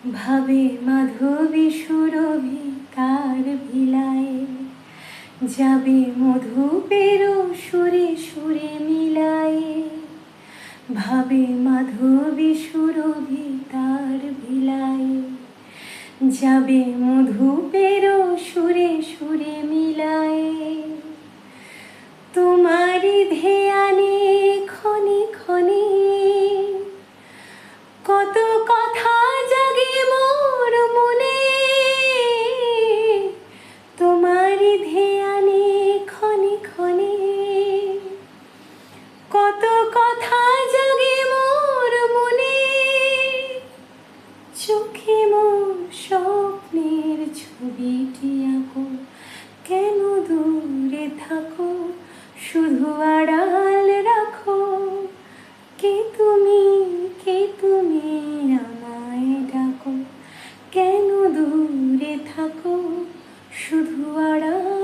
ভাবে মাধবী সুরভি কার ভিলায়, যাবে মধুপের সুরে সুরে মিলায়ে। ভাবে মাধবী সুরভি তার ভিলায়, যাবে মধুপের সুরে সুরে মিলায়ে। তোমারি ধ্যানে ক্ষণে ক্ষণে কত কথা জাগে মোর মনে। তোমারি ধ্যানে ক্ষণে ক্ষণে কত কথা জাগে মোর মনে। চোখে মোর স্বপ্নের ছবিটি আঁকো, কেন দূরে থাকো শুধু আড়াল রাখো। কে তুমি আমায় ডাকো, কেন দূরে থাকো শুধু আড়াল